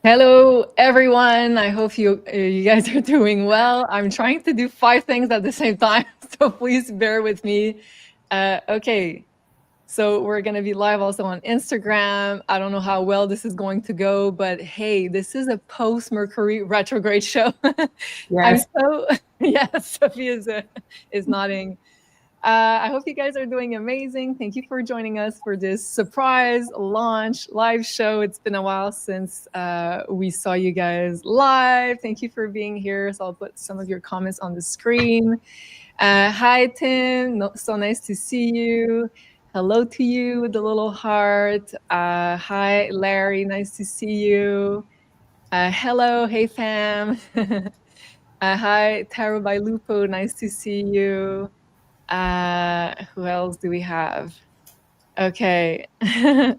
Hello, everyone. I hope you guys are doing well. I'm trying to do 5 things at the same time, so please bear with me. Okay, so we're gonna be live also on Instagram. I don't know how well this is going to go, but hey, this is a post-Mercury retrograde show. I'm Yes. so yes, Sophie is nodding. I hope you guys are doing amazing. Thank you for joining us for this surprise launch live show. It's been a while since we saw you guys live. Thank you for being here. So I'll put some of your comments on the screen. Hi, Tim. So nice to see you. Hello to you with the little heart. Hi, Larry. Nice to see you. Hello. Hey, fam. Hi, Taro by Lupo. Nice to see you. Who else do we have? Okay.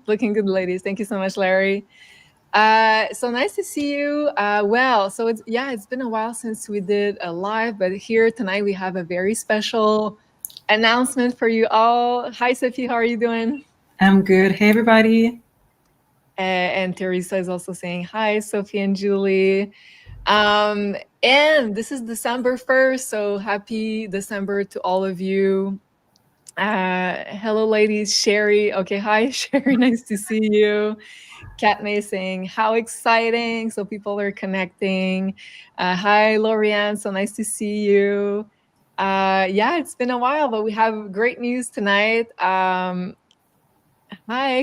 Looking good, ladies. Thank you so much, Larry. So nice to see you. So it's been a while since we did a live, but here tonight we have a very special announcement for you all. Hi, Sophie. How are you doing? I'm good. Hey, everybody. And Teresa is also saying hi, Sophie and Julie. And this is December 1st, so happy December to all of you. Hello, ladies. Sherry. Okay, hi, Sherry. Nice to see you. Kat May saying, how exciting. So people are connecting. Hi, Lorianne. So nice to see you. Yeah, it's been a while, but we have great news tonight. Hi,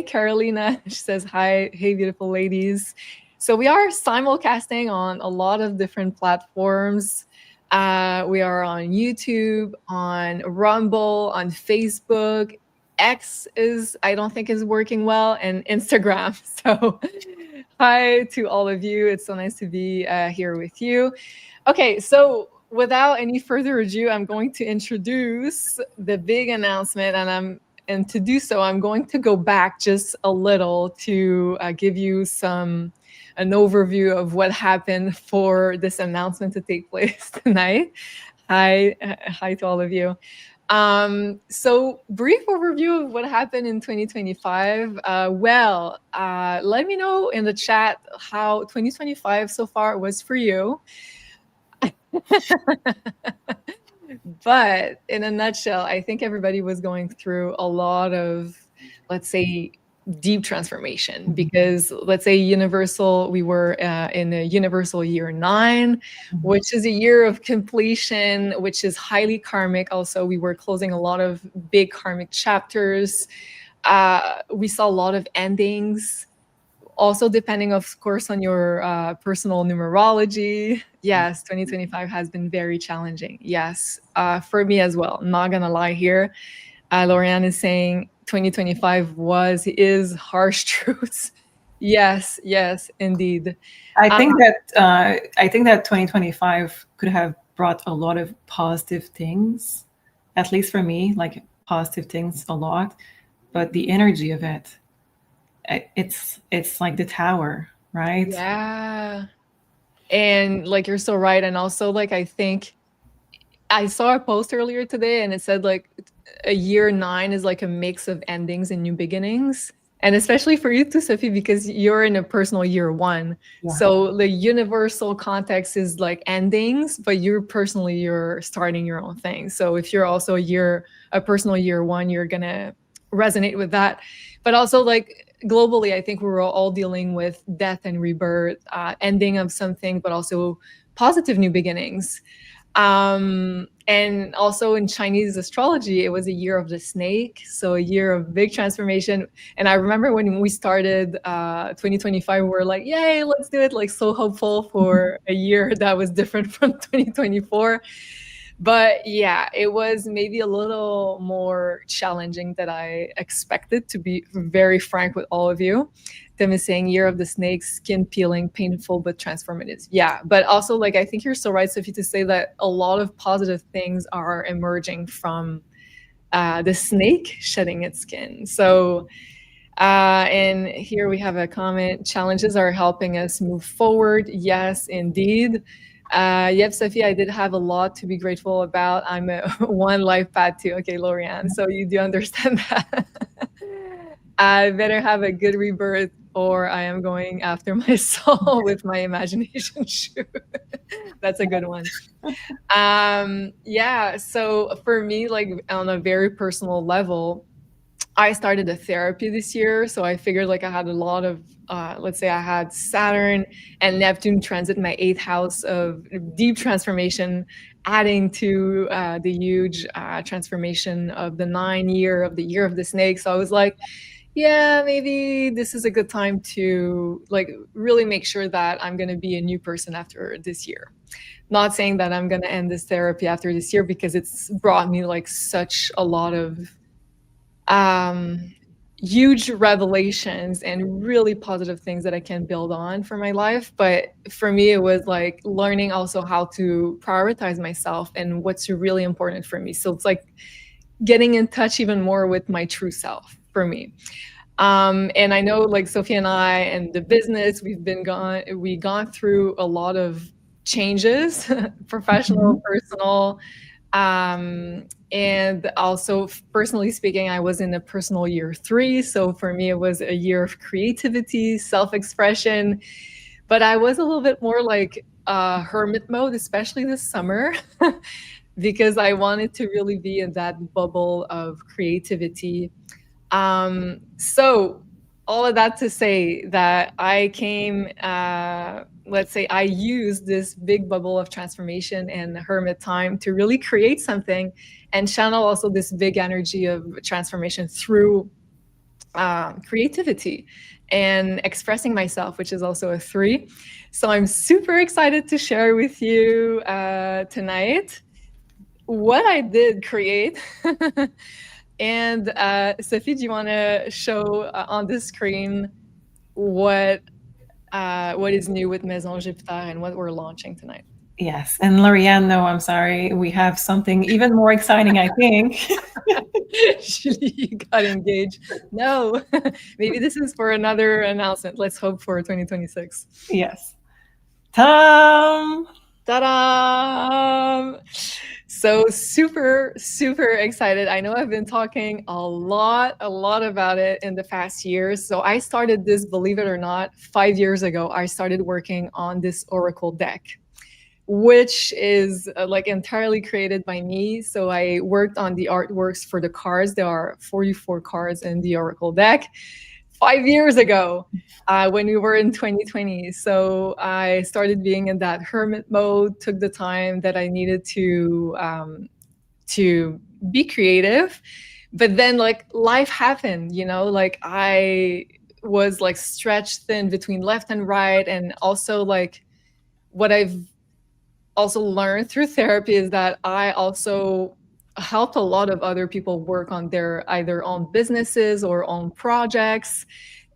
Carolina. She says, hi. Hey, beautiful ladies. So we are simulcasting on a lot of different platforms. We are on YouTube, on Rumble, on Facebook. X is, I don't think, is working well, and Instagram. So hi to all of you. It's so nice to be here with you. Okay, so without any further ado, I'm going to introduce the big announcement, and to do so, I'm going to go back just a little to give you an overview of what happened for this announcement to take place tonight. Hi to all of you. So brief overview of what happened in 2025. Let me know in the chat how 2025 so far was for you. But in a nutshell, I think everybody was going through a lot of, let's say, deep transformation because, let's say, universal, we were in a universal year 9, which is a year of completion, which is highly karmic. Also, we were closing a lot of big karmic chapters. We saw a lot of endings, also depending of course on your personal numerology. Yes, 2025 has been very challenging. Yes, for me as well, not gonna lie here. Lorianne is saying 2025 is harsh truths. Yes, indeed. I uh, think that I think that 2025 could have brought a lot of positive things, at least for me, like positive things a lot. But the energy of it, it's like the tower, right? yeah, and like you're so right. And also, like, I think I saw a post earlier today and it said like a year 9 is like a mix of endings and new beginnings. And especially for you too, Sophie, because you're in a personal year 1. Yeah. So the universal context is like endings, but you're starting your own thing. So if you're also a personal year 1, you're gonna resonate with that. But also, like, globally, I think we're all dealing with death and rebirth, ending of something, but also positive new beginnings. And also in Chinese astrology, it was a year of the snake, so a year of big transformation. And I remember when we started 2025, we were like, yay, let's do it, like so hopeful for a year that was different from 2024. But yeah, it was maybe a little more challenging than I expected, to be very frank with all of you. Tim is saying year of the snake, skin peeling, painful but transformative. Yeah, but also, like, I think you're so right, Sophie, to say that a lot of positive things are emerging from the snake shedding its skin. So and here we have a comment: challenges are helping us move forward. Yes, indeed. Yep, Sophie, I did have a lot to be grateful about. I'm a one life path too. Okay, Lorianne, so you do understand that. I better have a good rebirth. or I am going after my soul with my imagination shoe. That's a good one. Yeah, so for me, like on a very personal level, I started a therapy this year. So I figured like I had a lot of, let's say I had Saturn and Neptune transit my eighth house of deep transformation, adding to the huge transformation of the 9 year of the year of the snake. So I was like, yeah, maybe this is a good time to like really make sure that I'm going to be a new person after this year. Not saying that I'm going to end this therapy after this year, because it's brought me like such a lot of um, huge revelations and really positive things that I can build on for my life. But for me, it was like learning also how to prioritize myself and what's really important for me. So it's like getting in touch even more with my true self for me. And I know like Sophie and I and the business, we gone through a lot of changes, professional, personal, and also personally speaking, I was in a personal year 3. So for me, it was a year of creativity, self-expression, but I was a little bit more like hermit mode, especially this summer, because I wanted to really be in that bubble of creativity. So all of that to say that I came, let's say I used this big bubble of transformation and hermit time to really create something and channel also this big energy of transformation through creativity and expressing myself, which is also a 3. So I'm super excited to share with you tonight what I did create. And Sophie, do you want to show on the screen what is new with Maison Jupiter and what we're launching tonight? Yes. And Lorianne, no, I'm sorry. We have something even more exciting, I think. Julie, you got engaged. No, maybe this is for another announcement. Let's hope for 2026. Yes. Ta-da! Ta-da! So super, super excited. I know I've been talking a lot about it in the past years. So I started this, believe it or not, 5 years ago. I started working on this Oracle deck, which is like entirely created by me. So I worked on the artworks for the cards. There are 44 cards in the Oracle deck 5 years ago, when we were in 2020. So I started being in that hermit mode, took the time that I needed to be creative. But then like life happened, like I was like stretched thin between left and right. And also like what I've also learned through therapy is that I also helped a lot of other people work on their either own businesses or own projects,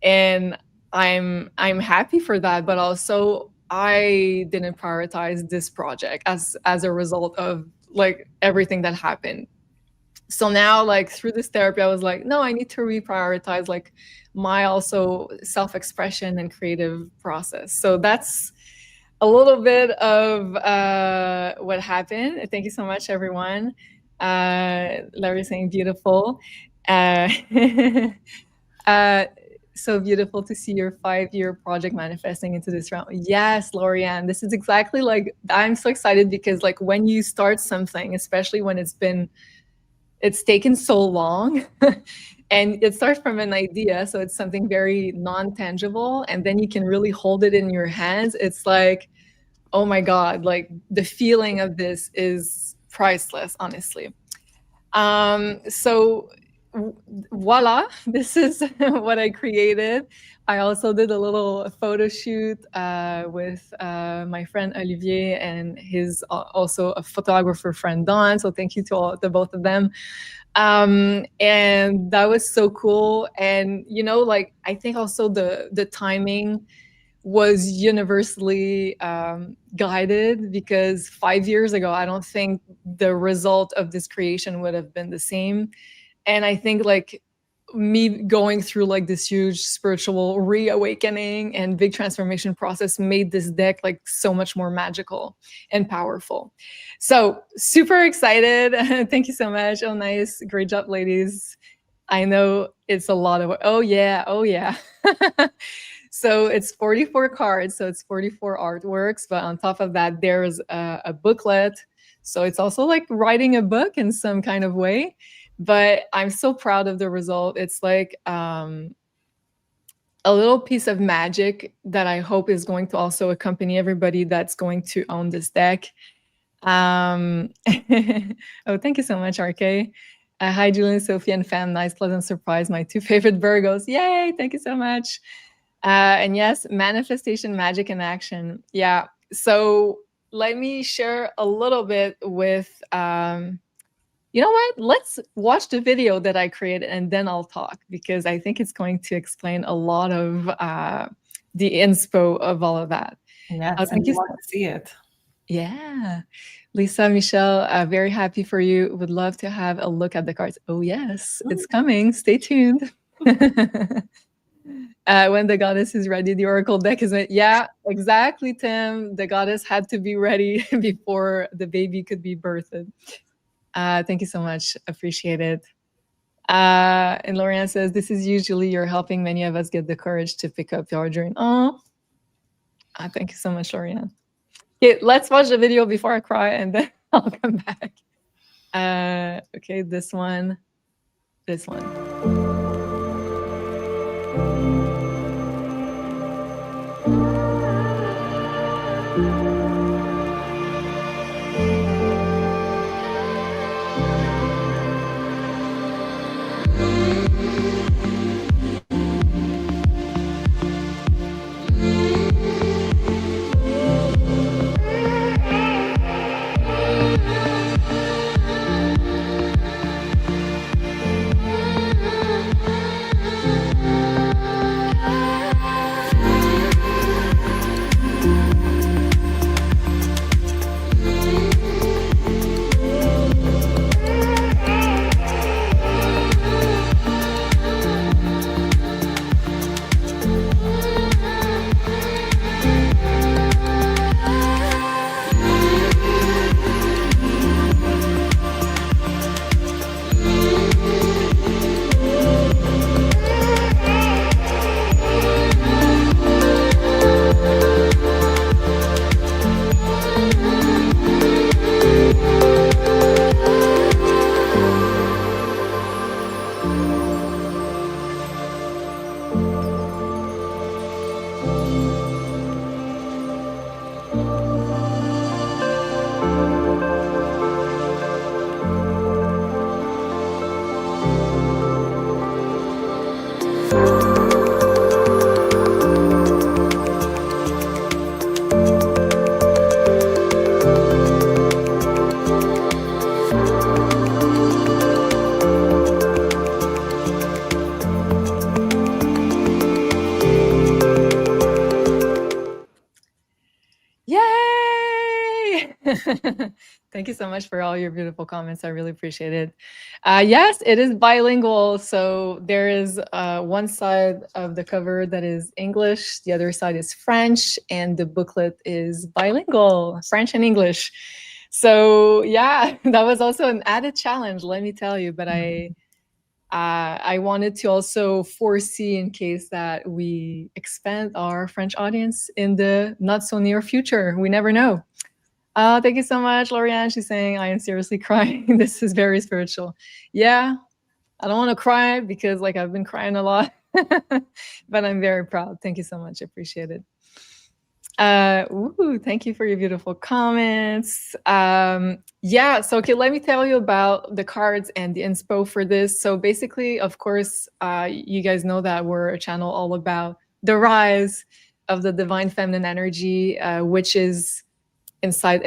and I'm happy for that. But also I didn't prioritize this project as a result of like everything that happened. So now like through this therapy I was like, no, I need to reprioritize like my also self-expression and creative process. So that's a little bit of what happened. Thank you so much, everyone. Larry saying beautiful. Uh, so beautiful to see your 5-year project manifesting into this round. Yes, Lorianne, this is exactly like, I'm so excited because like when you start something, especially when it's taken so long, and it starts from an idea, so it's something very non-tangible, and then you can really hold it in your hands. It's like, oh my God, like the feeling of this is priceless, honestly. So voila, this is what I created. I also did a little photo shoot with my friend Olivier and his also a photographer friend Don. So thank you to both of them. And that was so cool. And like I think also the timing was universally guided, because 5 years ago I don't think the result of this creation would have been the same. And I think like me going through like this huge spiritual reawakening and big transformation process made this deck like so much more magical and powerful. So super excited. Thank you so much. Oh, nice. Great job, ladies. I know it's a lot of, oh yeah, oh yeah. So it's 44 cards, so it's 44 artworks, but on top of that, there's a booklet. So it's also like writing a book in some kind of way. But I'm so proud of the result. It's like a little piece of magic that I hope is going to also accompany everybody that's going to own this deck. Oh, thank you so much, RK. Hi, Julian, Sophie, and fam. Nice, pleasant surprise. My two favorite Virgos. Yay! Thank you so much. And yes, manifestation, magic in action. Yeah. So let me share a little bit with, you know what? Let's watch the video that I created and then I'll talk, because I think it's going to explain a lot of the inspo of all of that. Yes, and you want to see it. Yeah. Lisa, Michelle, very happy for you. Would love to have a look at the cards. Oh, yes, it's coming. Stay tuned. When the goddess is ready, the oracle deck is it. Yeah, exactly, Tim. The goddess had to be ready before the baby could be birthed. Thank you so much. Appreciate it. And Lorianne says, this is usually you're helping many of us get the courage to pick up your dream. Oh, thank you so much, Lorianne. Okay, let's watch the video before I cry and then I'll come back. Okay, this one. Yay! Thank you so much for all your beautiful comments. I really appreciate it. Yes, it is bilingual. So there is one side of the cover that is English, the other side is French, and the booklet is bilingual, French and English. So yeah, that was also an added challenge, let me tell you. But I wanted to also foresee in case that we expand our French audience in the not so near future. We never know. Thank you so much, Lorianne. She's saying, I am seriously crying. This is very spiritual. Yeah, I don't want to cry because like I've been crying a lot, but I'm very proud. Thank you so much. I appreciate it. Thank you for your beautiful comments. Yeah, so okay, let me tell you about the cards and the inspo for this. So basically, of course, you guys know that we're a channel all about the rise of the divine feminine energy, which is inside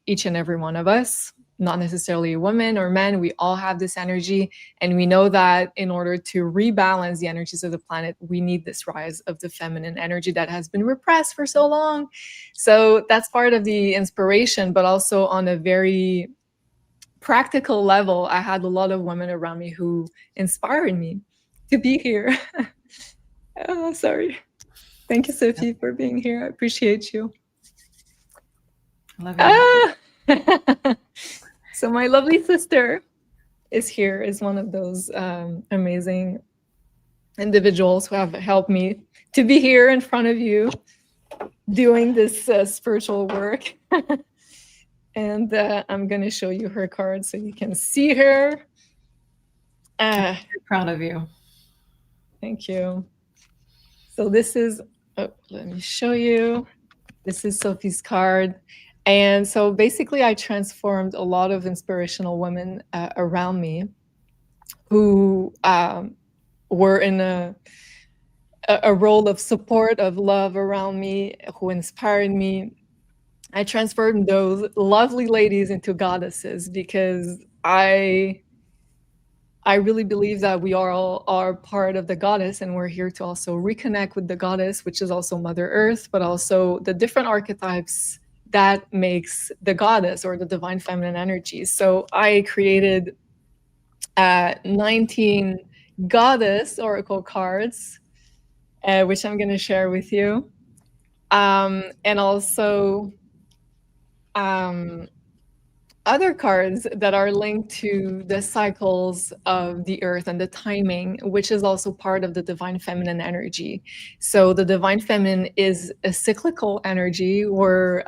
each and every one of us, not necessarily women or men. We all have this energy, and we know that in order to rebalance the energies of the planet, we need this rise of the feminine energy that has been repressed for so long. So that's part of the inspiration, but also on a very practical level, I had a lot of women around me who inspired me to be here. Oh, sorry. Thank you, Sophie, for being here. I appreciate you. Love you. So my lovely sister, is here, is one of those amazing individuals who have helped me to be here in front of you doing this spiritual work. And I'm going to show you her card so you can see her. I'm very proud of you. Thank you. So this is, let me show you. This is Sophie's card. And so basically I transformed a lot of inspirational women around me who were in a role of support, of love around me, who inspired me. I transformed those lovely ladies into goddesses because I really believe that we all are part of the goddess, and we're here to also reconnect with the goddess, which is also Mother Earth, but also the different archetypes that makes the goddess or the divine feminine energy. So I created 19 goddess oracle cards, which I'm going to share with you. And also other cards that are linked to the cycles of the earth and the timing, which is also part of the divine feminine energy. So the divine feminine is a cyclical energy. We're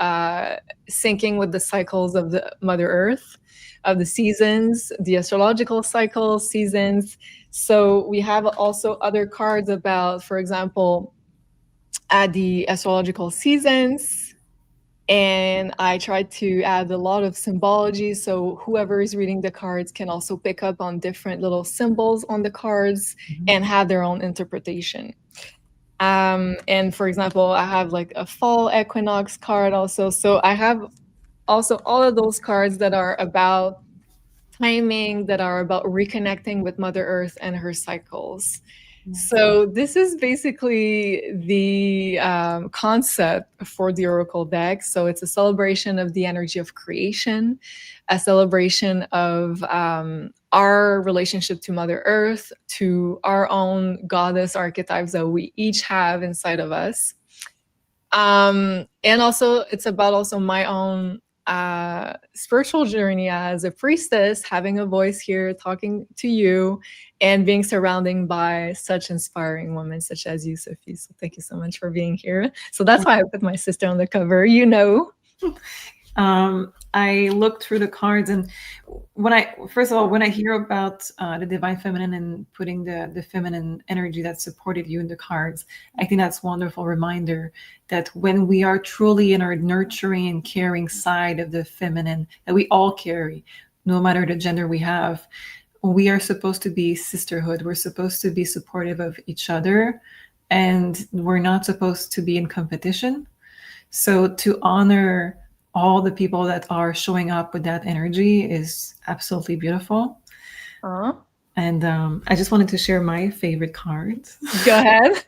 syncing with the cycles of the Mother Earth, of the seasons, the astrological cycles, seasons. So we have also other cards about, for example, the astrological seasons. And I tried to add a lot of symbology, so whoever is reading the cards can also pick up on different little symbols on the cards and have their own interpretation. And for example, I have like a fall equinox card also. So I have also all of those cards that are about timing, that are about reconnecting with Mother Earth and her cycles. So this is basically the concept for the Oracle deck. So it's a celebration of the energy of creation, a celebration of our relationship to Mother Earth, to our own goddess archetypes that we each have inside of us. And also it's about also my own spiritual journey as a priestess, having a voice here, talking to you, and being surrounded by such inspiring women such as you, Sophie. So thank you so much for being here. So that's why I put my sister on the cover, you know. I looked through the cards, and first of all, when I hear about the divine feminine and putting the feminine energy that supported you in the cards, I think that's a wonderful reminder that when we are truly in our nurturing and caring side of the feminine that we all carry, no matter the gender we have, we are supposed to be sisterhood. We're supposed to be supportive of each other, and we're not supposed to be in competition. So to honor all the people that are showing up with that energy is absolutely beautiful. Aww. And I just wanted to share my favorite cards. Go ahead.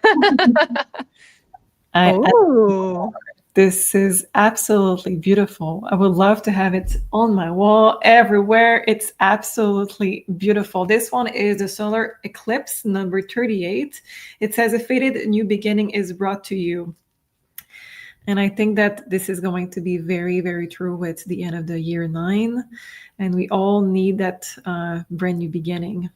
This is absolutely beautiful. I would love to have it on my wall everywhere. It's absolutely beautiful. This one is the solar eclipse number 38. It says a fated new beginning is brought to you. And I think that this is going to be very, very true with the end of the year 9. And we all need that brand new beginning.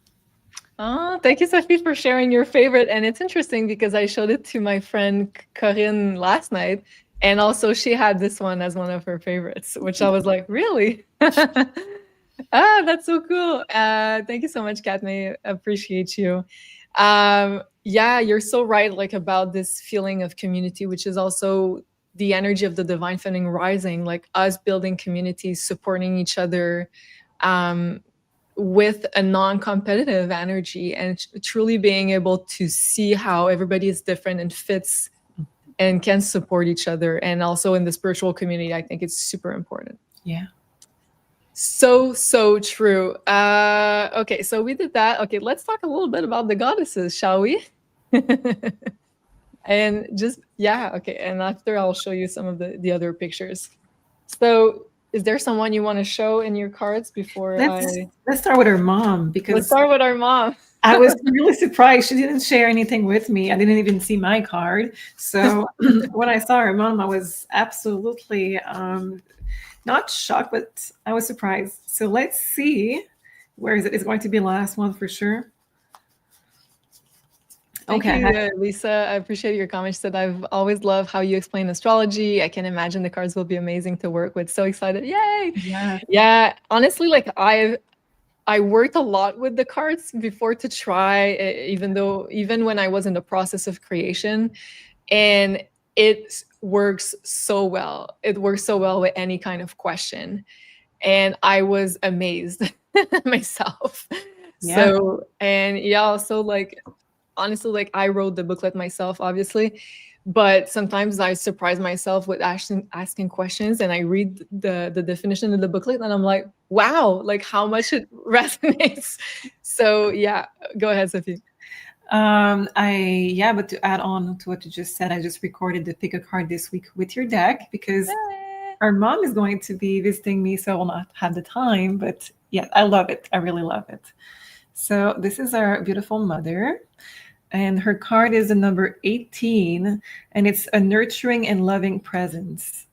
Oh, thank you, Sophie, for sharing your favorite. And it's interesting because I showed it to my friend Corinne last night. And also she had this one as one of her favorites, which I was like, really? That's so cool. Thank you so much, Katme. Appreciate you. Yeah, you're so right, like about this feeling of community, which is also the energy of the divine feminine rising, like us building communities, supporting each other with a non-competitive energy, and truly being able to see how everybody is different and fits and can support each other. And also in the spiritual community, I think it's super important. Yeah. So true. Okay, so we did that. Okay, let's talk a little bit about the goddesses, shall we? And just, yeah, okay. And after I'll show you some of the other pictures. So is there someone you want to show in your cards before let's start with our mom, because let's start with our mom. I was really surprised. She didn't share anything with me. I didn't even see my card. So when I saw her mom, I was absolutely not shocked, but I was surprised. So let's see Where is it? It's going to be the last one for sure. Thank Okay. you, Lisa. I appreciate your comment. She said, I've always loved how you explain astrology. I can imagine the cards will be amazing to work with. So excited. Yay. Yeah. Yeah. Honestly, like I worked a lot with the cards before to try, even when I was in the process of creation, and it works so well. It works so well with any kind of question. And I was amazed myself. Yeah. So, and yeah, so like honestly, like I wrote the booklet myself, obviously, but sometimes I surprise myself with asking questions, and I read the definition of the booklet, and I'm like, wow, like how much it resonates. So yeah, go ahead, Sophie. But to add on to what you just said, I just recorded the pick a card this week with your deck because our mom is going to be visiting me, so I will not have the time. But yeah, I love it. I really love it. So this is our beautiful mother, and her card is the number 18, and it's a nurturing and loving presence.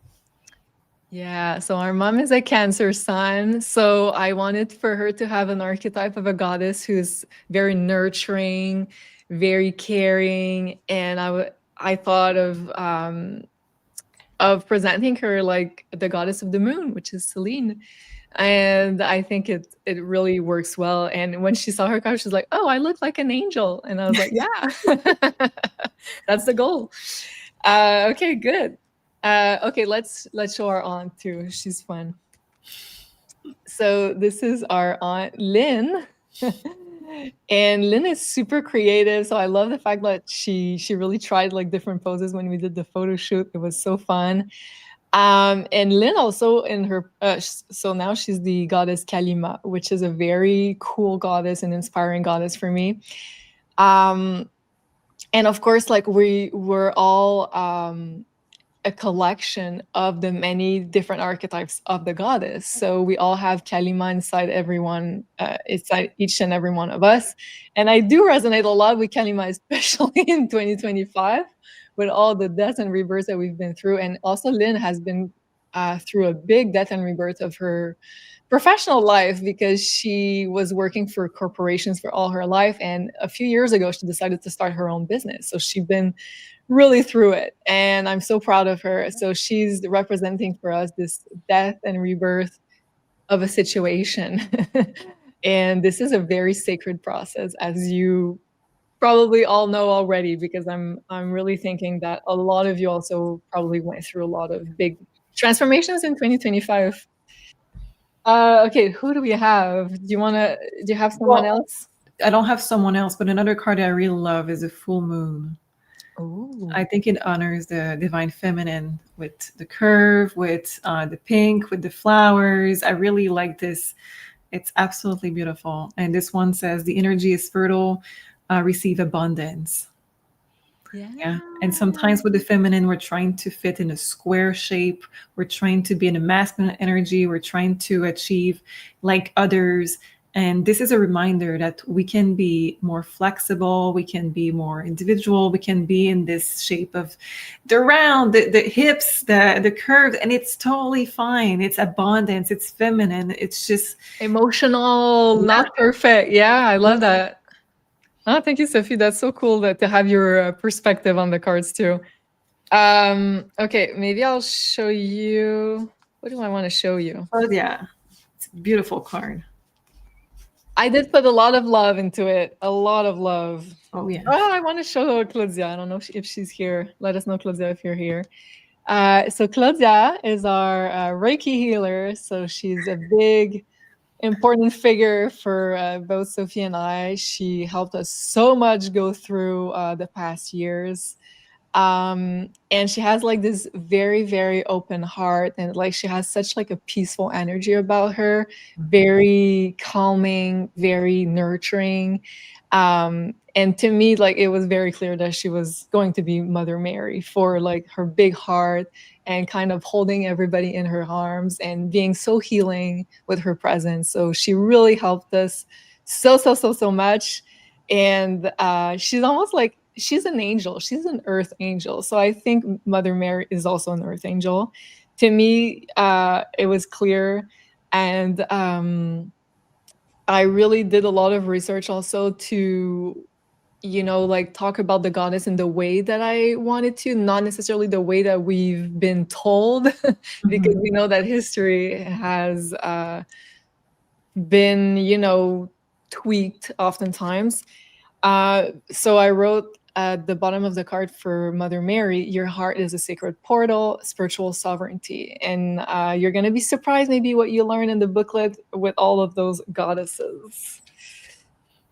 Yeah, so our mom is a Cancer sun. So I wanted for her to have an archetype of a goddess who's very nurturing, very caring, and I thought of presenting her like the goddess of the moon, which is Selene. And I think it really works well. And when she saw her card, she's like, "Oh, I look like an angel," and I was like, "Yeah, that's the goal." Okay, good. Okay, let's show our aunt too. She's fun. So this is our aunt Lynn. And Lynn is super creative. So I love the fact that she really tried like different poses when we did the photo shoot. It was so fun. And Lynn also in her so now she's the goddess Kalima, which is a very cool goddess and inspiring goddess for me. And of course, like we were all a collection of the many different archetypes of the goddess. So we all have Kalima inside everyone, inside each and every one of us. And I do resonate a lot with Kalima, especially in 2025, with all the death and rebirth that we've been through. And also Lynn has been through a big death and rebirth of her professional life because she was working for corporations for all her life. And a few years ago, she decided to start her own business. So she's been really through it, and I'm so proud of her. So she's representing for us this death and rebirth of a situation. And this is a very sacred process, as you probably all know already, because I'm really thinking that a lot of you also probably went through a lot of big transformations in 2025. Okay, who do we have? Do you have someone Well, else? I don't have someone else, but another card I really love is a full moon. Oh, I think it honors the divine feminine with the curve, with the pink, with the flowers. I really like this. It's absolutely beautiful. And this one says the energy is fertile, receive abundance. Yeah. And sometimes with the feminine, we're trying to fit in a square shape. We're trying to be in a masculine energy. We're trying to achieve like others. And this is a reminder that we can be more flexible. We can be more individual. We can be in this shape of the round, the hips, the curves, and it's totally fine. It's abundance. It's feminine. It's just emotional, yeah. not perfect. Yeah, I love that. Oh, thank you, Sophie. That's so cool to have your perspective on the cards too. Okay, maybe I'll show you. What do I want to show you? Oh yeah. It's a beautiful card. I did put a lot of love into it. A lot of love. Oh yeah. Oh, I want to show Claudia. I don't know if she's here. Let us know, Claudia, if you're here. So Claudia is our Reiki healer. So she's a big, important figure for both Sophie and I. She helped us so much go through the past years. And she has like this very, very open heart, and like she has such like a peaceful energy about her, very calming, very nurturing. And to me, like it was very clear that she was going to be Mother Mary for like her big heart and kind of holding everybody in her arms and being so healing with her presence. So she really helped us so much. And she's almost like she's an angel. She's an earth angel. So I think Mother Mary is also an earth angel. To me, it was clear. And I really did a lot of research also to, like talk about the goddess in the way that I wanted to, not necessarily the way that we've been told, because Mhm. we know that history has been, tweaked oftentimes. So I wrote at the bottom of the card for Mother Mary, your heart is a sacred portal, spiritual sovereignty. And you're going to be surprised maybe what you learn in the booklet with all of those goddesses.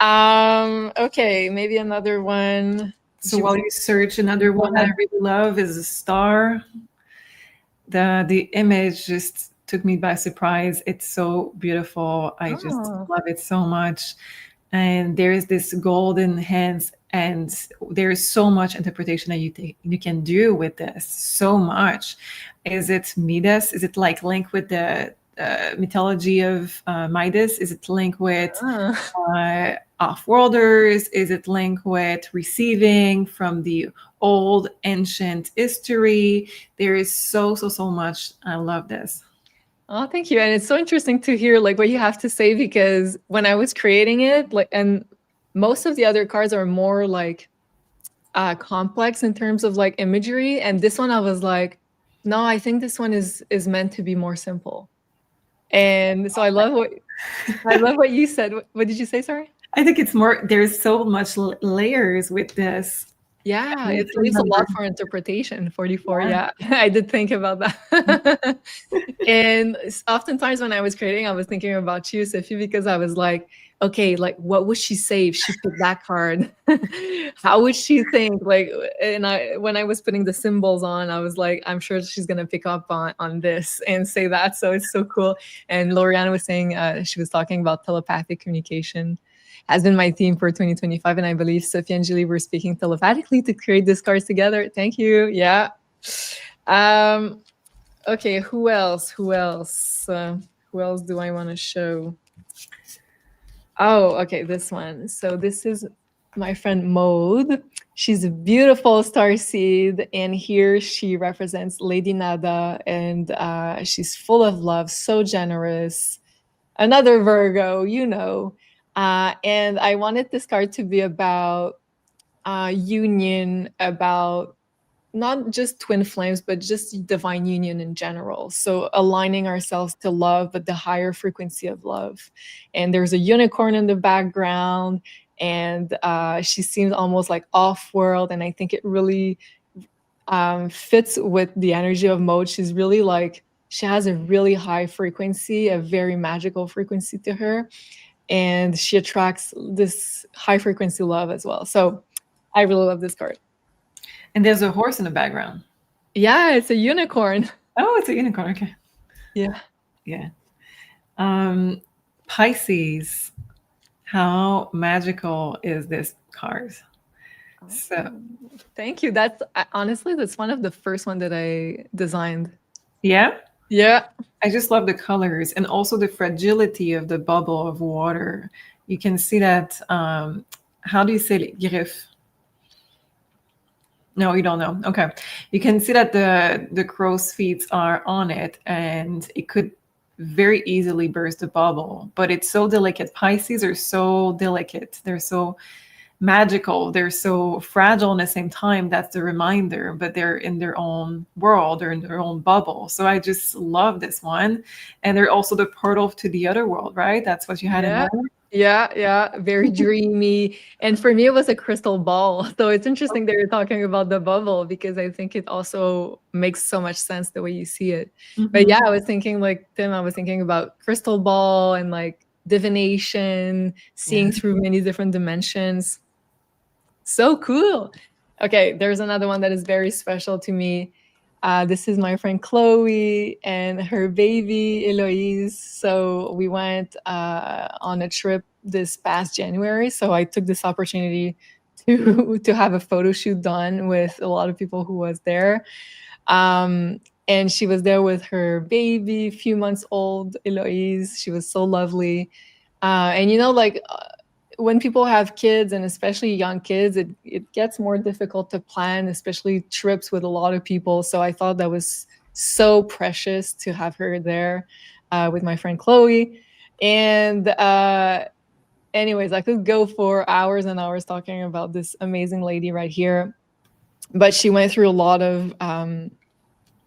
Okay, maybe another one. So while you search, another one that I really love is a star. The image just took me by surprise. It's so beautiful. I just love it so much. And there is this golden hands, and there is so much interpretation that you can do with this. So much. Is it Midas? Is it like linked with the mythology of Midas? Is it linked with off-worlders? Is it linked with receiving from the old ancient history? There is so much. I love this. Oh, thank you. And it's so interesting to hear like what you have to say, because when I was creating it, like, and most of the other cards are more like complex in terms of like imagery, and this one I was like, no, I think this one is meant to be more simple. And so I love what you said. What did you say? Sorry. I think it's more. There's so much layers with this. Yeah, it leaves a lot for interpretation. 44. Yeah, I did think about that. And oftentimes when I was creating, I was thinking about you, Sophie, because I was like, okay, like what would she say if she put that card? How would she think? Like, and when I was putting the symbols on, I was like, I'm sure she's gonna pick up on this and say that. So it's so cool. And Loriana was saying she was talking about telepathic communication has been my theme for 2025, and I believe Sophie and Julie were speaking telepathically to create these cards together. Thank you. Yeah. Okay, who else? Who else do I want to show? Oh, okay, this one. So this is my friend Maude. She's a beautiful star seed, and here she represents Lady Nada, and she's full of love, so generous. Another Virgo, and I wanted this card to be about union, about not just twin flames, but just divine union in general. So aligning ourselves to love, but the higher frequency of love. And there's a unicorn in the background, and she seems almost like off-world. And I think it really fits with the energy of Mode. She's really like, she has a really high frequency, a very magical frequency to her. And she attracts this high frequency love as well. So I really love this card. And there's a horse in the background. Yeah, it's a unicorn. Oh, it's a unicorn. Okay. Yeah. Yeah. Pisces. How magical is this card? So thank you. That's honestly, that's one of the first one that I designed. Yeah. Yeah. I just love the colors and also the fragility of the bubble of water. You can see that. How do you say it? Griff? No, you don't know. Okay. You can see that the crow's feet are on it, and it could very easily burst the bubble, but it's so delicate. Pisces are so delicate. They're so magical. They're so fragile at the same time. That's the reminder, but they're in their own world. They're in their own bubble. So I just love this one. And they're also the portal to the other world, right? That's what you had in mind. Yeah, very dreamy. And for me, it was a crystal ball. So it's interesting that you're talking about the bubble, because I think it also makes so much sense the way you see it. But yeah, I was thinking like Tim, I was thinking about crystal ball and like divination, seeing through many different dimensions. So cool. Okay, there's another one that is very special to me. This is my friend Chloe and her baby Eloise. So we went on a trip this past January. So I took this opportunity to have a photo shoot done with a lot of people who was there. And she was there with her baby, few months old, Eloise. She was so lovely. And when people have kids, and especially young kids, it gets more difficult to plan, especially trips with a lot of people. So I thought that was so precious to have her there with my friend Chloe. And anyways, I could go for hours and hours talking about this amazing lady right here, but she went through a lot of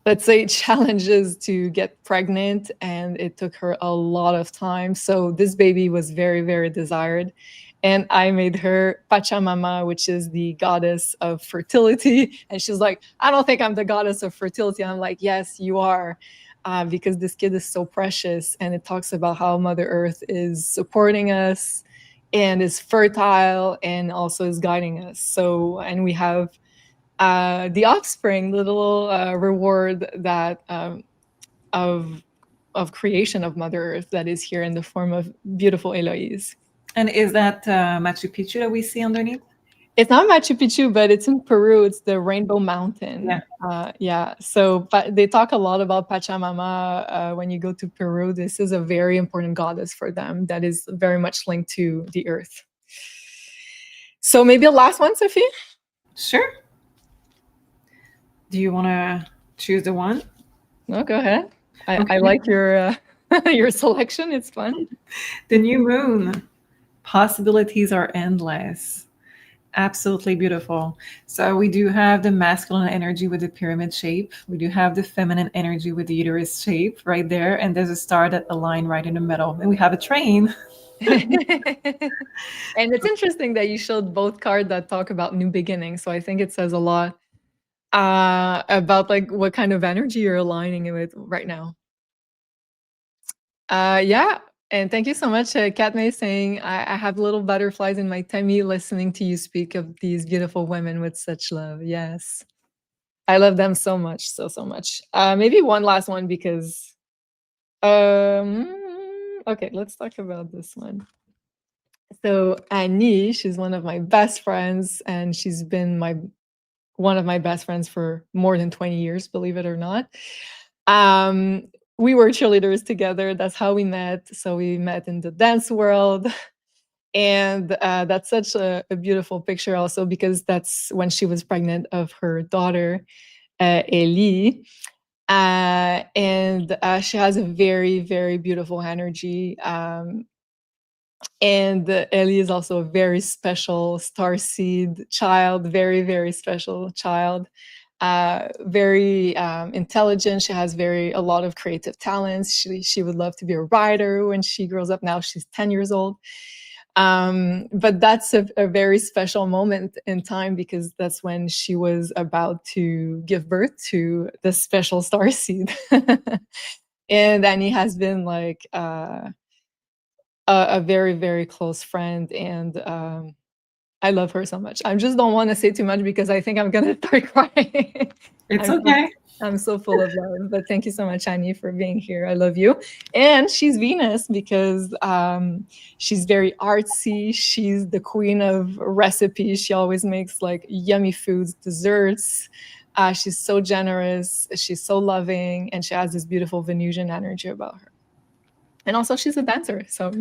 let's say challenges to get pregnant, and it took her a lot of time. So this baby was very, very desired. And I made her Pachamama, which is the goddess of fertility. And she's like, I don't think I'm the goddess of fertility. I'm like, yes, you are. Because this kid is so precious. And it talks about how Mother Earth is supporting us and is fertile and also is guiding us. So, and we have the offspring, the little reward that of creation of Mother Earth that is here in the form of beautiful Eloise. And is that Machu Picchu that we see underneath? It's not Machu Picchu, but it's in Peru. It's the Rainbow Mountain. Yeah. So they talk a lot about Pachamama when you go to Peru. This is a very important goddess for them that is very much linked to the earth. So maybe a last one, Sophie? Sure. Do you want to choose the one? No, go ahead. I like your your selection. It's fun. The new moon. Possibilities are endless. Absolutely beautiful. So we do have the masculine energy with the pyramid shape. We do have the feminine energy with the uterus shape right there. And there's a star that align right in the middle. And we have a train. And it's interesting that you showed both cards that talk about new beginnings. So I think it says a lot about like what kind of energy you're aligning with right now. Yeah. And thank you so much, Kat May, saying, I have little butterflies in my tummy listening to you speak of these beautiful women with such love. Yes. I love them so much, so much. Maybe one last one because, okay, let's talk about this one. So Annie, she's one of my best friends, and she's been one of my best friends for more than 20 years, believe it or not. We were cheerleaders together. That's how we met. So we met in the dance world. And that's such a beautiful picture also because that's when she was pregnant of her daughter, Ellie. And she has a very, very beautiful energy. And Ellie is also a very special starseed child, very, very special child. Very intelligent. She has a lot of creative talents. She would love to be a writer when she grows up. Now she's 10 years old. But that's a very special moment in time because that's when she was about to give birth to the special starseed. And Annie has been like a very, very close friend, and I love her so much. I just don't want to say too much because I think I'm gonna start crying. It's okay. I'm so full of love. But thank you so much, Annie, for being here. I love you. And she's Venus because she's very artsy. She's the queen of recipes. She always makes like yummy foods, desserts. She's so generous. She's so loving, and she has this beautiful Venusian energy about her. And also, she's a dancer. So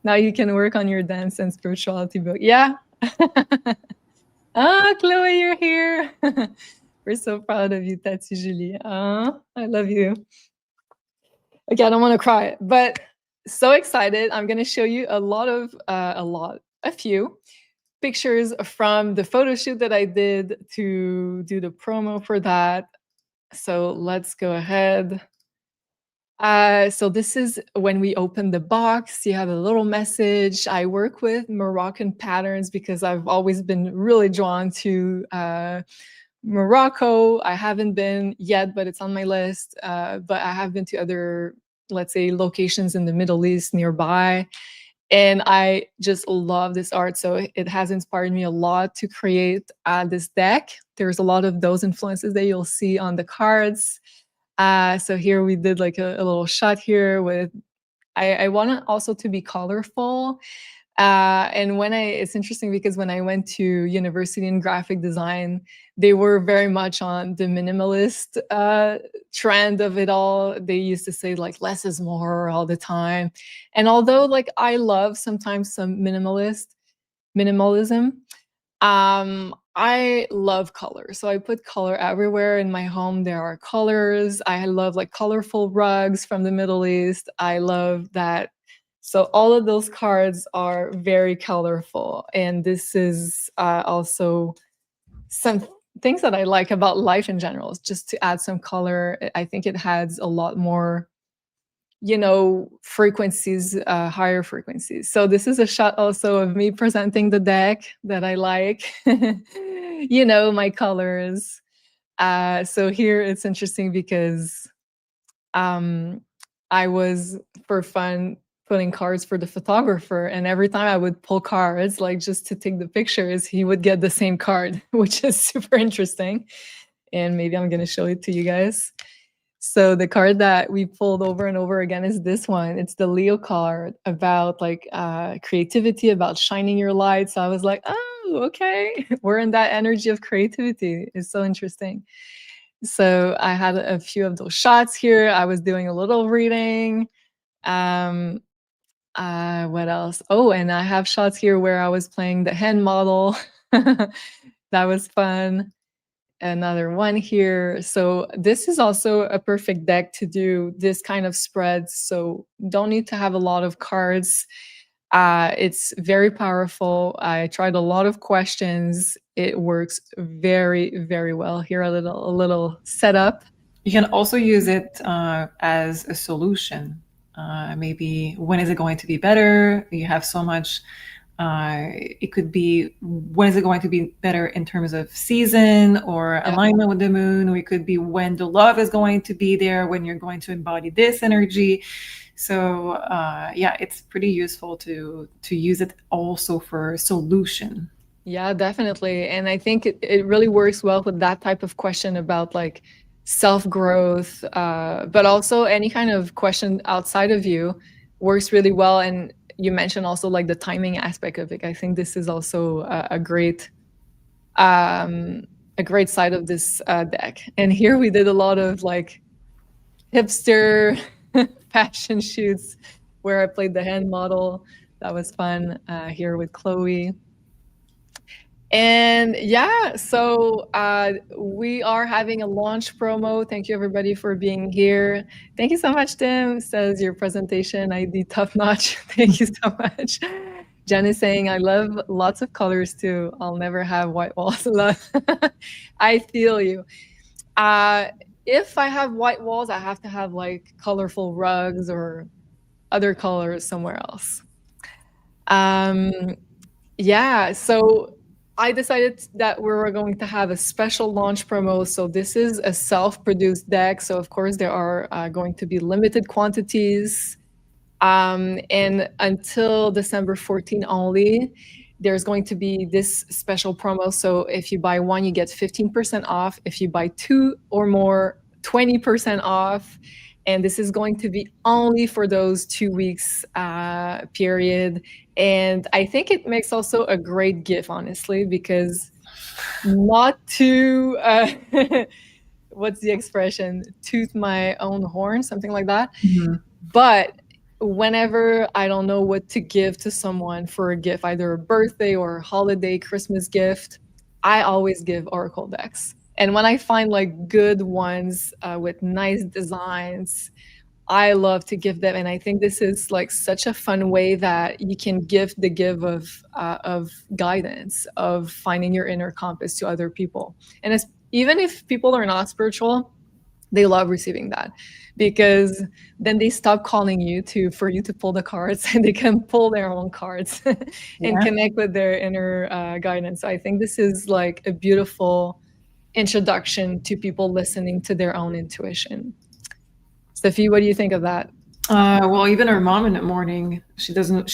now you can work on your dance and spirituality book. Yeah. Chloe, you're here. We're so proud of you, Tati Julie. I love you. Okay, I don't want to cry, but so excited. I'm going to show you a few pictures from the photo shoot that I did to do the promo for that. So let's go ahead. So this is when we open the box, you have a little message. I work with Moroccan patterns because I've always been really drawn to Morocco. I haven't been yet, but it's on my list. But I have been to other, let's say, locations in the Middle East nearby. And I just love this art. So it has inspired me a lot to create this deck. There's a lot of those influences that you'll see on the cards. So here we did like a little shot here with, I want it also to be colorful. And it's interesting because when I went to university in graphic design, they were very much on the minimalist trend of it all. They used to say like less is more all the time. And although like I love sometimes some minimalism, I love color. So I put color everywhere in my home. There are colors. I love like colorful rugs from the Middle East. I love that. So all of those cards are very colorful. And this is also some things that I like about life in general, is just to add some color. I think it adds a lot more, frequencies, higher frequencies. So this is a shot also of me presenting the deck that I like, my colors. So here it's interesting because um, I was, for fun, putting cards for the photographer, and every time I would pull cards, like just to take the pictures, he would get the same card, which is super interesting. And maybe I'm going to show it to you guys. So the card that we pulled over and over again is this one. It's the Leo card, about like creativity, about shining your light. So I was like, oh, okay, we're in that energy of creativity. It's so interesting. So I had a few of those shots here. I was doing a little reading. Um, what else? Oh, and I have shots here where I was playing the hand model. That was fun. Another one here. So this is also a perfect deck to do this kind of spreads. So don't need to have a lot of cards. It's very powerful. I tried a lot of questions. It works very, very well. Here a little setup. You can also use it as a solution. Maybe when is it going to be better? You have so much. It could be when is it going to be better in terms of season or alignment with the moon, or it could be when the love is going to be there, when you're going to embody this energy. So yeah, it's pretty useful to use it also for solution. Yeah, definitely. And I think it really works well with that type of question about like self-growth, but also any kind of question outside of you works really well. And you mentioned also like the timing aspect of it. I think this is also a great side of this deck. And here we did a lot of like hipster fashion shoots where I played the hand model. That was fun here with Chloe. And yeah, so we are having a launch promo. Thank you everybody for being here. Thank you so much, Tim. Says your presentation ID top notch. Thank you so much. Jen is saying, I love lots of colors too. I'll never have white walls. I feel you. If I have white walls, I have to have like colorful rugs or other colors somewhere else. Yeah, so I decided that we were going to have a special launch promo. So this is a self-produced deck. So of course there are going to be limited quantities. And until December 14 only, there's going to be this special promo. So if you buy one, you get 15% off. If you buy two or more, 20% off. And this is going to be only for those 2 weeks period. And I think it makes also a great gift, honestly, because not to, what's the expression? Toot my own horn, something like that. Mm-hmm. But whenever I don't know what to give to someone for a gift, either a birthday or a holiday, Christmas gift, I always give Oracle decks. And when I find like good ones with nice designs, I love to give them. And I think this is like such a fun way that you can give the give of guidance, of finding your inner compass to other people. And it's, even if people are not spiritual, they love receiving that, because then they stop calling you for you to pull the cards, and they can pull their own cards and connect with their inner guidance. So I think this is like a beautiful introduction to people listening to their own intuition. Sophie, what do you think of that? Well, even her mom in the morning, she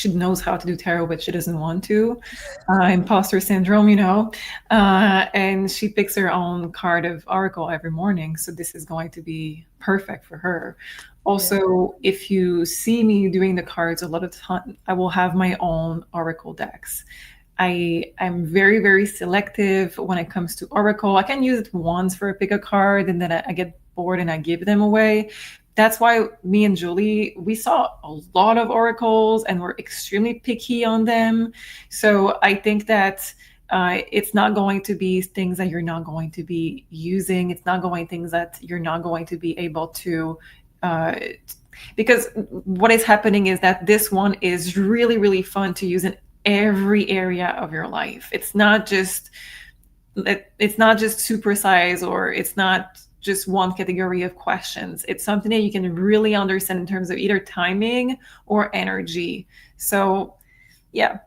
knows how to do tarot, but she doesn't want to. Imposter syndrome, and she picks her own card of Oracle every morning. So this is going to be perfect for her. Also, if you see me doing the cards, a lot of time I will have my own Oracle decks. I'm very, very selective when it comes to Oracle. I can use it once for a pick a card, and then I get bored and I give them away. That's why me and Julie, we saw a lot of oracles and we're extremely picky on them. So I think that It's not going to be things that you're not going to be using. It's not going things that you're not going to be able to. Because what is happening is that this one is really, really fun to use in every area of your life. It's not just supersize, or it's not just one category of questions. It's something that you can really understand in terms of either timing or energy. So yeah,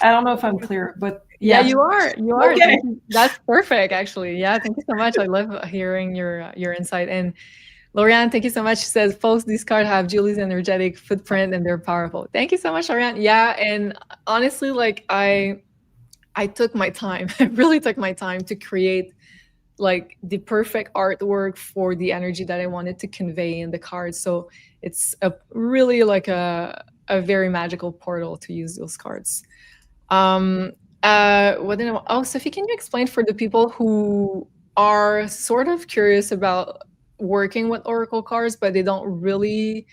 I don't know if I'm clear, but Yeah, yeah. you are. You are. Okay. That's perfect, actually. Yeah, thank you so much. I love hearing your insight. And Lorianne, thank you so much. She says, folks, these cards have Julie's energetic footprint and they're powerful. Thank you so much, Lorianne. Yeah, and honestly, like I took my time. I really took my time to create like the perfect artwork for the energy that I wanted to convey in the cards. So it's a really like a very magical portal to use those cards. What did I, oh, Sophie, can you explain for the people who are sort of curious about working with oracle cards, but they don't really,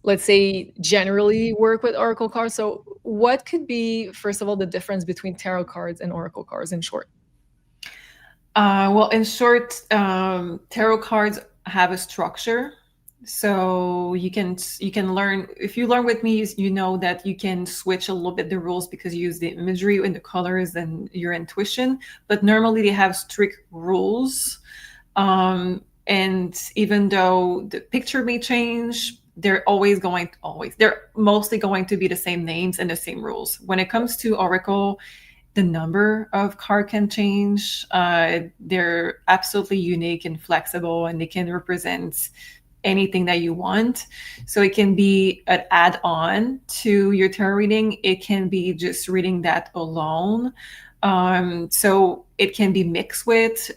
let's say, generally work with oracle cards? So what could be, first of all, the difference between tarot cards and oracle cards in short? Well, in short, tarot cards have a structure. So you can learn, if you learn with me, you know that you can switch a little bit the rules because you use the imagery and the colors and your intuition. But normally they have strict rules. And even though the picture may change, they're mostly going to be the same names and the same rules. When it comes to Oracle, the number of card can change. They're absolutely unique and flexible, and they can represent anything that you want. So it can be an add-on to your tarot reading. It can be just reading that alone. So it can be mixed with.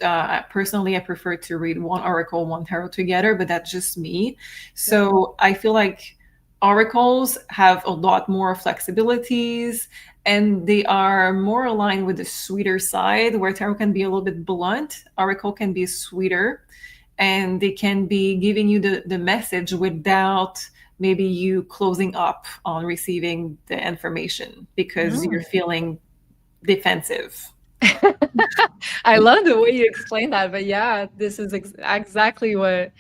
Personally, I prefer to read one oracle, one tarot together, but that's just me. So I feel like oracles have a lot more flexibilities, and they are more aligned with the sweeter side, where tarot can be a little bit blunt. Oracle can be sweeter, and they can be giving you the message without maybe you closing up on receiving the information because you're feeling defensive. I love the way you explain that, but yeah, this is exactly what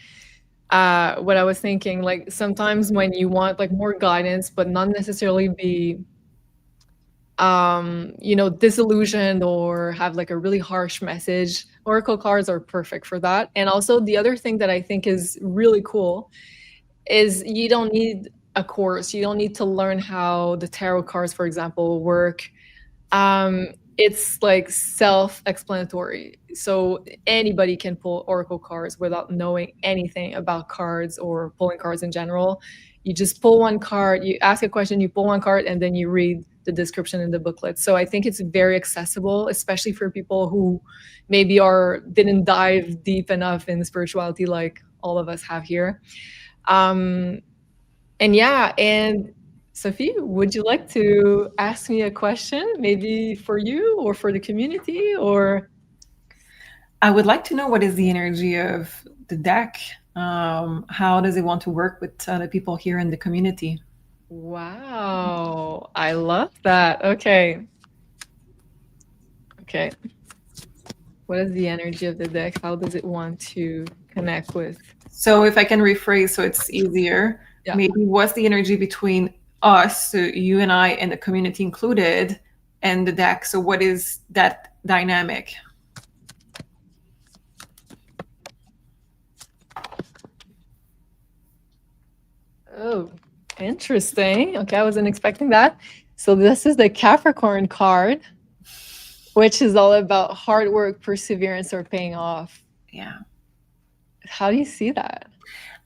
I was thinking. Like sometimes when you want like more guidance, but not necessarily be disillusioned or have like a really harsh message, oracle cards are perfect for that. And also the other thing that I think is really cool is you don't need a course. You don't need to learn how the tarot cards, for example, work. It's like self-explanatory. So anybody can pull oracle cards without knowing anything about cards or pulling cards in general. You just pull one card, you ask a question, you pull one card, and then you read the description in the booklet. So I think it's very accessible, especially for people who maybe didn't dive deep enough in spirituality like all of us have here. And yeah, and Sophie, would you like to ask me a question, maybe for you or for the community, or? I would like to know, what is the energy of the deck? How does it want to work with the people here in the community? Wow, I love that. Okay. What is the energy of the deck? How does it want to connect with? So if I can rephrase so it's easier, Yeah. maybe what's the energy between us, so you and I and the community included, and the deck? So what is that dynamic? Oh, interesting. Okay, I wasn't expecting that. So this is the Capricorn card, which is all about hard work, perseverance, or paying off. Yeah. How do you see that?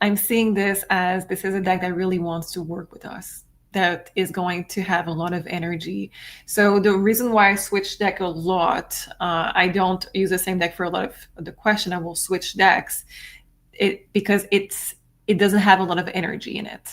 I'm seeing this is a deck that really wants to work with us, that is going to have a lot of energy. So the reason why I switch deck a lot, I don't use the same deck for a lot of the question. I will switch decks because it doesn't have a lot of energy in it.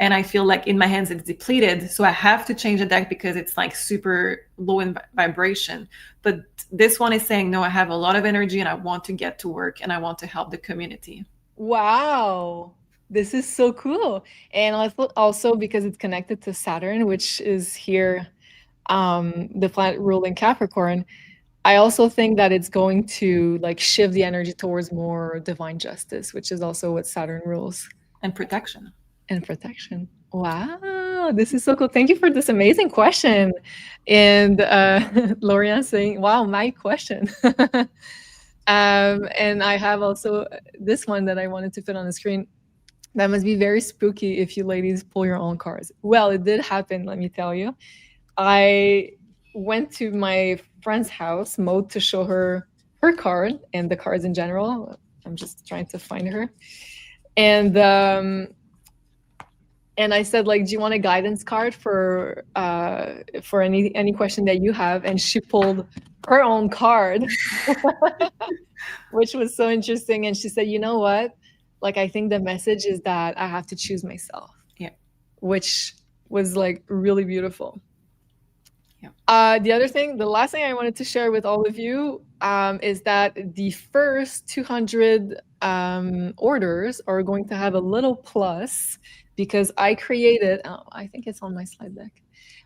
And I feel like in my hands it's depleted. So I have to change the deck because it's like super low in vibration. But this one is saying, no, I have a lot of energy and I want to get to work and I want to help the community. Wow, this is so cool. And also because it's connected to Saturn, which is here, the planet ruling Capricorn. I also think that it's going to like shift the energy towards more divine justice, which is also what Saturn rules. And protection. And protection. Wow, this is so cool. Thank you for this amazing question. And Lorian saying, wow, my question. And I have also this one that I wanted to put on the screen. That must be very spooky if you ladies pull your own cards. Well, it did happen, let me tell you. I went to my friend's house, Maud, to show her her card and the cards in general. I'm just trying to find her. And I said, like, do you want a guidance card for any question that you have? And she pulled her own card, which was so interesting. And she said, you know what? Like, I think the message is that I have to choose myself. Yeah. Which was like really beautiful. Yeah. The last thing I wanted to share with all of you is that the first 200 orders are going to have a little plus because I created, I think it's on my slide deck.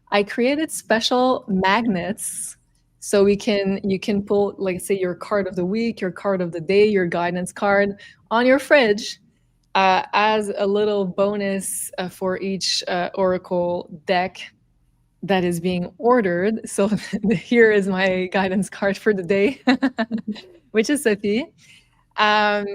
I created special magnets so you can pull, like, say, your card of the week, your card of the day, your guidance card on your fridge as a little bonus for each oracle deck that is being ordered. So here is my guidance card for the day, which is Sophie. So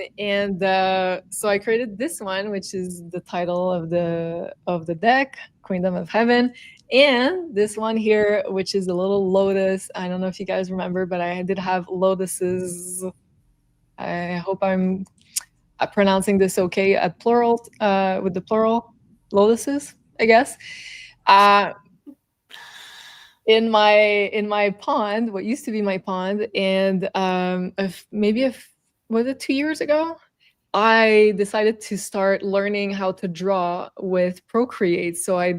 I created this one, which is the title of the deck, Queendom of Heaven, and this one here, which is a little lotus. I don't know if you guys remember, but I did have lotuses. I hope I'm pronouncing this okay at plural, with the plural lotuses, I guess. In my pond, what used to be my pond, and was it 2 years ago? I decided to start learning how to draw with Procreate. So I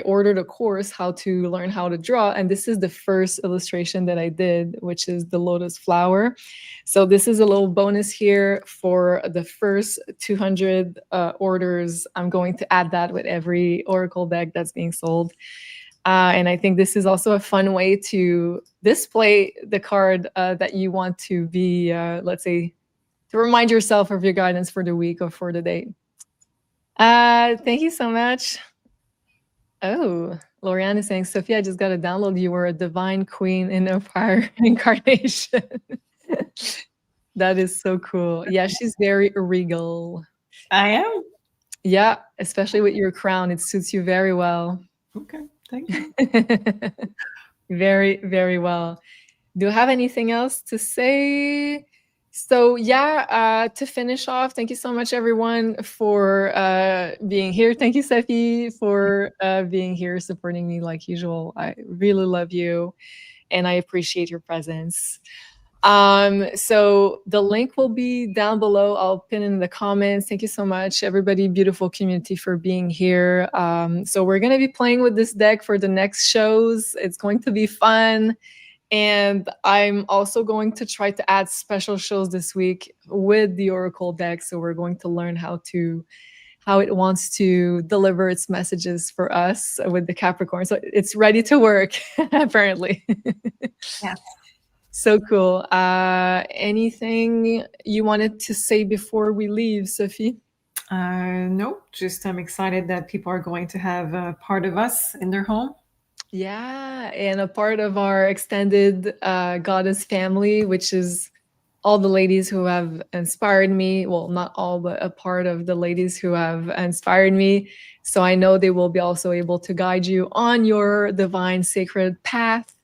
ordered a course how to learn how to draw. And this is the first illustration that I did, which is the lotus flower. So this is a little bonus here for the first 200 orders. I'm going to add that with every Oracle deck that's being sold. And I think this is also a fun way to display the card that you want to be, let's say, to remind yourself of your guidance for the week or for the day. Thank you so much. Oh, Lorianne is saying, Sophie, I just got to download. You were a divine queen in a prior incarnation. That is so cool. Yeah, she's very regal. I am. Yeah, especially with your crown. It suits you very well. Okay, thank you. Very, very well. Do you have anything else to say? So yeah, to finish off, thank you so much, everyone, for being here. Thank you, Sophie, for being here, supporting me like usual. I really love you, and I appreciate your presence. So the link will be down below. I'll pin in the comments. Thank you so much, everybody, beautiful community, for being here. So we're going to be playing with this deck for the next shows. It's going to be fun. And I'm also going to try to add special shows this week with the Oracle deck. So we're going to learn how it wants to deliver its messages for us with the Capricorn. So it's ready to work, apparently. Yeah. So cool. Anything you wanted to say before we leave, Sophie? No, just I'm excited that people are going to have a part of us in their home. Yeah, and a part of our extended goddess family, which is all the ladies who have inspired me. Well, not all, but a part of the ladies who have inspired me. So I know they will be also able to guide you on your divine sacred path.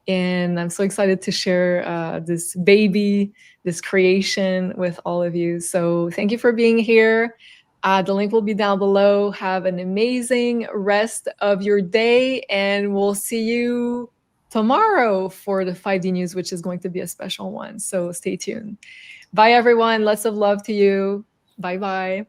And I'm so excited to share this baby, this creation with all of you. So thank you for being here. The link will be down below. Have an amazing rest of your day, and we'll see you tomorrow for the 5D news, which is going to be a special one. So stay tuned. Bye, everyone. Lots of love to you. Bye-bye.